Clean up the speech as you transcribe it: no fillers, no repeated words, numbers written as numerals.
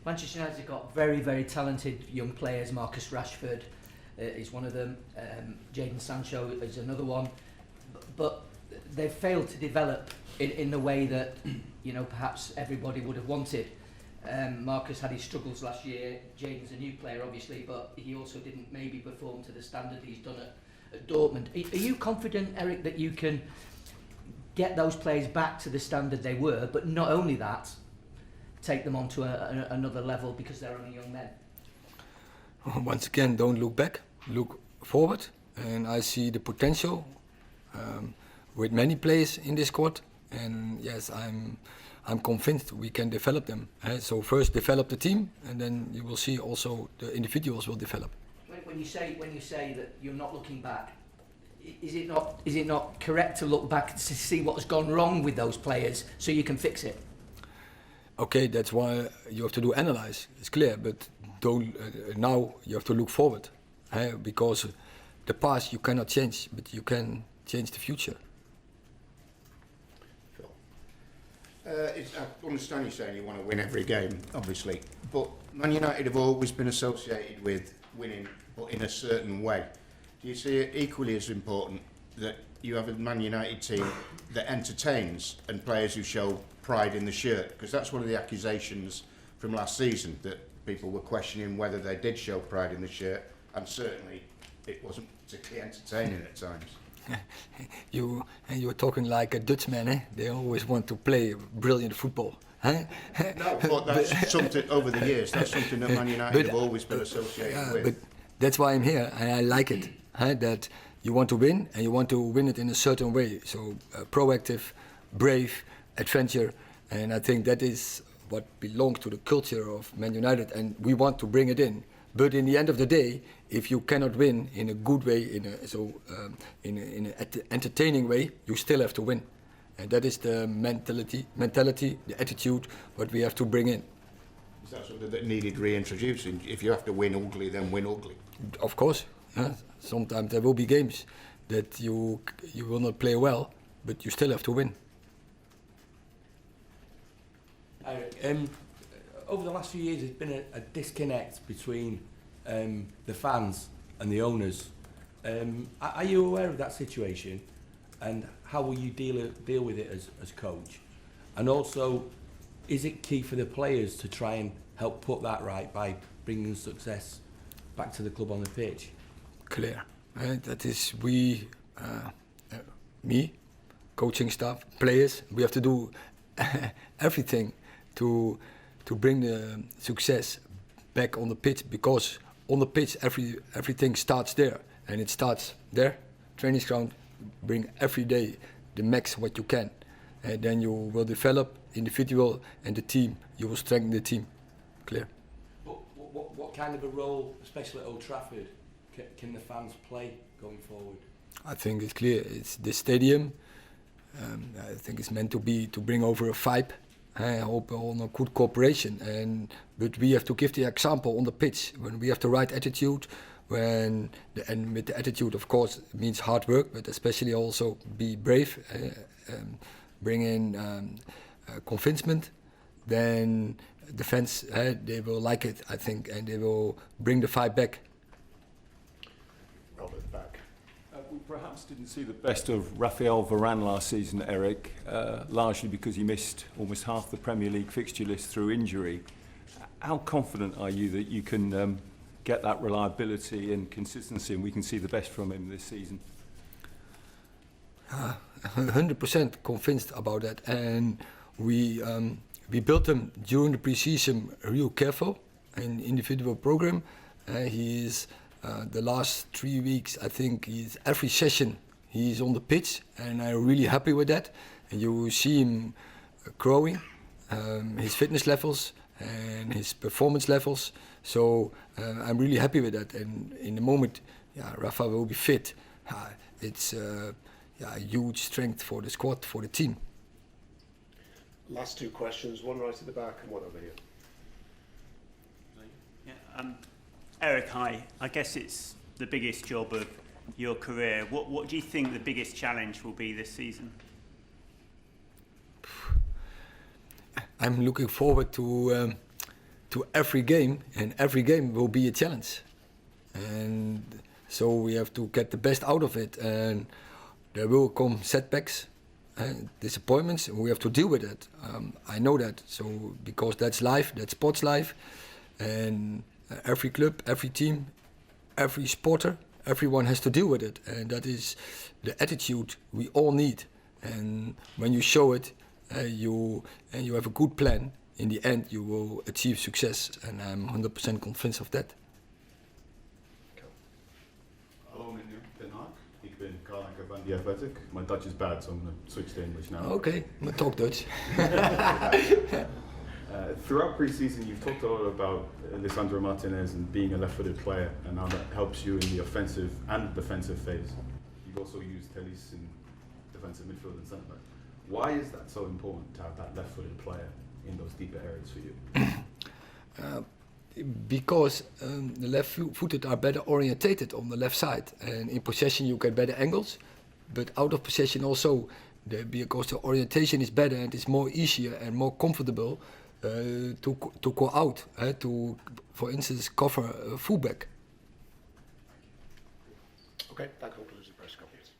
Manchester United have got very, very talented young players. Marcus Rashford is one of them. Jadon Sancho is another one. But they've failed to develop in the way that perhaps everybody would have wanted. Marcus had his struggles last year. Jadon's a new player, obviously, but he also didn't maybe perform to the standard he's done at Dortmund. Are you confident, Erik, that you can get those players back to the standard they were, but not only that, take them on to another level because they're only young men? Once again, don't look back, look forward. And I see the potential with many players in this squad. And yes, I'm convinced we can develop them. So first develop the team, and then you will see also the individuals will develop. When you say that you're not looking back, is it not correct to look back to see what has gone wrong with those players so you can fix it? Okay, that's why you have to do analyze. It's clear, but don't now you have to look forward, because the past you cannot change, but you can change the future. I understand you saying you want to win every game, obviously, but Man United have always been associated with winning, but in a certain way. Do you see it equally as important that you have a Man United team that entertains and players who show pride in the shirt? Because that's one of the accusations from last season, that people were questioning whether they did show pride in the shirt, and certainly it wasn't particularly entertaining at times. You're talking like a Dutchman, eh? They always want to play brilliant football. Huh? No, but that's something over the years. That's something that Man United have always been associated with. But that's why I'm here, and I like it. That you want to win, and you want to win it in a certain way. So proactive, brave, adventure, and I think that is what belongs to the culture of Man United, and we want to bring it in. But in the end of the day, if you cannot win in a good way, in an entertaining way, you still have to win. And that is the mentality, the attitude, what we have to bring in. Is that something that needed reintroducing? If you have to win ugly, then win ugly. Of course. Sometimes there will be games that you will not play well, but you still have to win. Over the last few years, there's been a disconnect between the fans and the owners. Are you aware of that situation, and how will you deal with it as coach? And also, is it key for the players to try and help put that right by bringing success back to the club on the pitch? Clear. That is me, coaching staff, players. We have to do everything to bring the success back on the pitch, because on the pitch everything starts there, and it starts there. Training ground, bring every day the max what you can, and then you will develop individual and the team. You will strengthen the team. Clear. What kind of a role, especially at Old Trafford, can the fans play going forward? I think it's clear. It's the stadium. I think it's meant to bring over a vibe. I hope on a good cooperation, but we have to give the example on the pitch when we have the right attitude. And with the attitude, of course, it means hard work, but especially also be brave, bring in convincement. Then the fans, they will like it, I think, and they will bring the fight back. Robert, back. We perhaps didn't see the best of Raphael Varane last season, Erik, largely because he missed almost half the Premier League fixture list through injury. How confident are you that you can get that reliability and consistency, and we can see the best from him this season? 100% convinced about that, and we built him during the pre-season real careful, an individual program. He is the last 3 weeks, I think he's every session he's on the pitch, and I'm really happy with that. And you see him growing, his fitness levels and his performance levels. So I'm really happy with that. And in the moment, Rafa will be fit. It's a huge strength for the squad, for the team. Last two questions, one right at the back and one over here. Erik, hi. I guess it's the biggest job of your career. What do you think the biggest challenge will be this season? I'm looking forward to to every game, and every game will be a challenge. And so we have to get the best out of it, and there will come setbacks and disappointments, and we have to deal with it. I know that, so because that's life, that's sports life, and every club, every team, every sporter, everyone has to deal with it, and that is the attitude we all need. And when you show it, you have a good plan, in the end you will achieve success, and I'm 100% convinced of that. Hallo meneer Den Haag, ik ben Karl Anker van The Athletic. My Dutch is bad, so I'm going to switch to English now. Okay, I talk Dutch. Throughout pre-season, you've talked a lot about Lisandro Martinez and being a left-footed player, and how that helps you in the offensive and defensive phase. You've also used Telis in defensive midfield and centre back. Why is that so important to have that left-footed player in those deeper areas for you? Because the left-footed are better orientated on the left side, and in possession you get better angles, but out of possession also, because the orientation is better and it's more easier and more comfortable to go out, to, for instance, cover a fullback. Okay, that concludes the press conference.